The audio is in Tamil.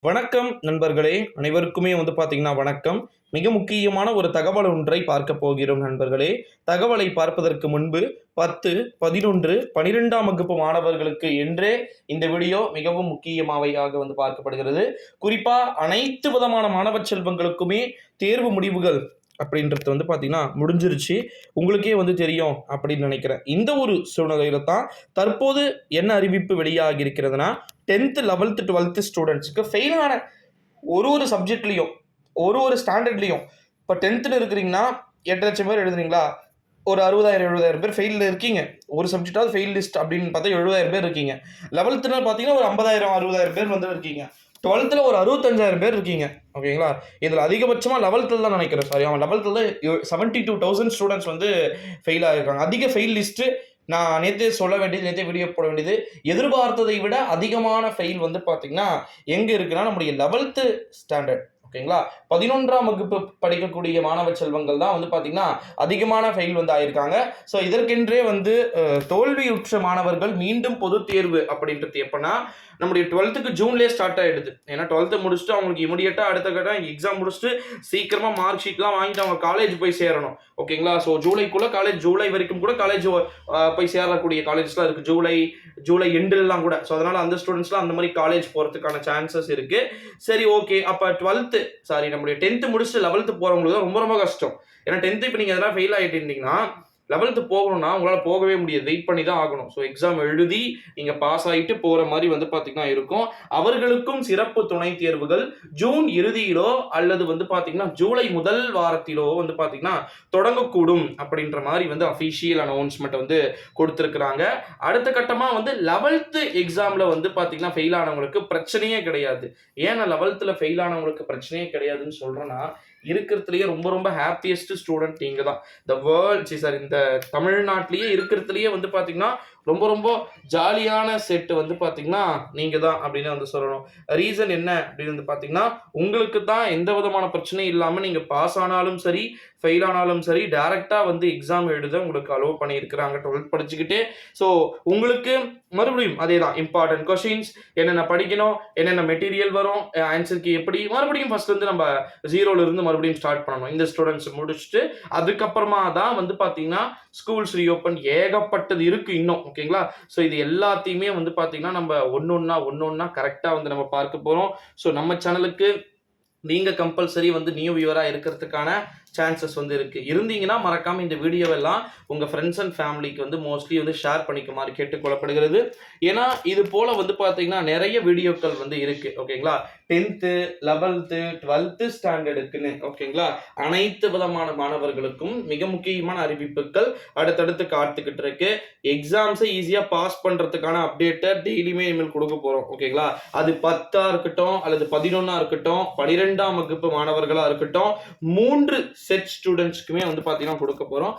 வணக்கம் நண்பர்களே, அனைவருக்குமே பார்த்தீங்கன்னா வணக்கம். மிக முக்கியமான ஒரு தகவல் ஒன்றை பார்க்க போகிறோம் நண்பர்களே. தகவலை பார்ப்பதற்கு முன்பு 10, 11, 12ஆம் வகுப்பு மாணவர்களுக்கு என்றே இந்த வீடியோ மிகவும் முக்கியமாவையாக பார்க்கப்படுகிறது. குறிப்பா அனைத்து விதமான மாணவ செல்வங்களுக்குமே தேர்வு முடிவுகள் அப்படின்றது பார்த்தீங்கன்னா முடிஞ்சிருச்சு. உங்களுக்கே தெரியும் அப்படின்னு நினைக்கிறேன். இந்த ஒரு சூழ்நிலையில தான் தற்போது என்ன அறிவிப்பு வெளியாகி இருக்கிறதுனா 10th 11th 12th ஸ்டூடெண்ட்ஸ்க்கு ஃபெயில் ஆன ஒரு சப்ஜெக்ட்லையும் ஒரு ஸ்டாண்டர்ட்லையும் இப்போ 10th இருக்கிறீங்கன்னா 8 லட்சம் பேர் எழுதுறீங்களா, ஒரு 60,000 பேர் ஃபெயிலில் இருக்கீங்க. ஒரு சப்ஜெக்டாவது ஃபெயில் லிஸ்ட் அப்படின்னு பார்த்தா 70,000 பேர் இருக்கீங்க. 11th பார்த்தீங்கன்னா ஒரு 50,000 60,000 பேர் இருக்கீங்க. 12th ஒரு 65,000 பேர் இருக்கீங்க. ஓகேங்களா, இதில் அதிகபட்சமாக 11th தான் நினைக்கிறேன். சாரி, அவன் 11th 72,000 ஸ்டூடெண்ட்ஸ் ஃபெயில் ஆகிருக்காங்க. அதிக ஃபெயில் லிஸ்ட்டு நான் நேற்றே சொல்ல வேண்டியது, நேற்றே வீடியோ போட வேண்டியது, எதிர்பார்த்ததை விட அதிகமான ஃபெயில் பார்த்தீங்கன்னா எங்கே இருக்குன்னா நம்முடைய 11th ஸ்டாண்டர்ட். ஓகேங்களா, 11ஆம் வகுப்பு படிக்கக்கூடிய மாணவ செல்வங்கள் தான் பார்த்தீங்கன்னா அதிகமான ஃபெயில் ஆயிருக்காங்க. ஸோ இதற்கென்றே தோல்வியுற்ற மாணவர்கள் மீண்டும் பொது தேர்வு அப்படின்றது எப்பன்னா நம்முடைய 12th ஜூன்லேயே ஸ்டார்ட் ஆகிடுது. ஏன்னா 12th முடிச்சுட்டு அவங்களுக்கு இமீடியட்டாக அடுத்த கட்டம் எக்ஸாம் முடிச்சுட்டு சீக்கிரமாக மார்க் ஷீட்லாம் வாங்கிட்டு அவங்க காலேஜ் போய் சேரணும். ஓகேங்களா, ஸோ ஜூலைக்குள்ளே காலேஜ், ஜூலை வரைக்கும் கூட காலேஜ் போய் சேரக்கூடிய காலேஜ்லாம் இருக்குது. ஜூலை எண்டுலாம் கூட. ஸோ அதனால் அந்த ஸ்டூடெண்ட்ஸ்லாம் அந்த மாதிரி காலேஜ் போகிறதுக்கான சான்சஸ் இருக்குது. சரி, ஓகே. அப்போ நம்முடைய 10th முடிச்சுட்டு 11th போகிறவங்களுக்கு தான் ரொம்ப ரொம்ப கஷ்டம். ஏன்னா 10th இப்போ நீங்கள் எதனா ஃபெயில் ஆகிட்டு இருந்தீங்கன்னா 11th போகணும்னா உங்களால் போகவே முடியாது, வெயிட் பண்ணி தான் ஆகணும். ஸோ எக்ஸாம் எழுதி நீங்கள் பாஸ் ஆகிட்டு போகிற மாதிரி பார்த்தீங்கன்னா இருக்கும். அவர்களுக்கும் சிறப்பு துணை தேர்வுகள் ஜூன் இறுதியிலோ அல்லது பார்த்தீங்கன்னா ஜூலை முதல் வாரத்திலோ பார்த்தீங்கன்னா தொடங்கக்கூடும் அப்படின்ற மாதிரி அஃபிஷியல் அனௌன்ஸ்மெண்ட் கொடுத்துருக்குறாங்க. அடுத்த கட்டமாக 11th எக்ஸாமில் பார்த்தீங்கன்னா ஃபெயில் ஆனவங்களுக்கு பிரச்சனையே கிடையாது. ஏன்னா 11th ஃபெயில் ஆனவங்களுக்கு பிரச்சனையே கிடையாதுன்னு சொல்கிறேன்னா, இருக்கிறதுலயே ரொம்ப ரொம்ப ஹாப்பியஸ்ட் ஸ்டூடெண்ட் நீங்க தான். இந்த தமிழ்நாட்டிலேயே இருக்கிறதுலயே பார்த்தீங்கன்னா ரொம்ப ரொம்ப ஜாலியான செட் பார்த்தீங்கன்னா நீங்க தான் அப்படின்னு சொல்லணும். ரீசன் என்ன அப்படின்னு பார்த்தீங்கன்னா, உங்களுக்கு தான் எந்த விதமான பிரச்சனையும் இல்லாமல் நீங்க பாஸ் ஆனாலும் சரி ஃபெயில் ஆனாலும் சரி டைரக்டா எக்ஸாம் எழுத உங்களுக்கு அலோவ் பண்ணியிருக்கிறாங்க 12th படிச்சுக்கிட்டே. ஸோ உங்களுக்கு மறுபடியும் அதே தான் இம்பார்ட்டன்ட் கொஸ்டின்ஸ், என்னென்ன படிக்கணும், என்னென்ன மெட்டீரியல் வரும், ஆன்சருக்கு எப்படி மறுபடியும் ஃபர்ஸ்ட் நம்ம ஜீரோல இருந்து மறுபடியும் ஸ்டார்ட் பண்ணணும். இந்த ஸ்டூடெண்ட்ஸ் முடிச்சுட்டு அதுக்கப்புறமா தான் பார்த்தீங்கன்னா ஸ்கூல்ஸ் ரீஓப்பன் ஏகப்பட்டது இருக்கு இன்னும். ஓகேங்களா, ஸோ இது எல்லாத்தையுமே பார்த்தீங்கன்னா நம்ம ஒன்னொன்னா கரெக்டாக நம்ம பார்க்க போகிறோம். ஸோ நம்ம சேனலுக்கு நீங்கள் கம்பல்சரி நியூ வியூவராக இருக்கிறதுக்கான சான்சஸ் இருக்கு. இருந்தீங்கன்னா மறக்காம இந்த வீடியோவெல்லாம் உங்க ஃப்ரெண்ட்ஸ் அண்ட் ஃபேமிலிக்கு மோஸ்ட்லி ஷேர் பண்ணிக்குமாறு கேட்டுக்கொள்ளப்படுகிறது. ஏன்னா இது போல பார்த்தீங்கன்னா நிறைய வீடியோக்கள் இருக்கு. ஓகேங்களா, 10th 11th 12th ஸ்டாண்டர்டுக்குன்னு ஓகேங்களா அனைத்து விதமான மாணவர்களுக்கும் மிக முக்கியமான அறிவிப்புகள் அடுத்தடுத்து காத்துக்கிட்டு இருக்கு. எக்ஸாம்ஸை ஈஸியா பாஸ் பண்றதுக்கான அப்டேட்டை டெய்லியுமே இமெயில் கொடுக்க போறோம். ஓகேங்களா, அது 10ஆ இருக்கட்டும் அல்லது 11ஆ இருக்கட்டும் 12ஆம் வகுப்பு மாணவர்களா இருக்கட்டும் 3 செட் ஸ்டூடெண்ட்ஸ்க்குமே பார்த்தீங்கன்னா கொடுக்க போறோம்.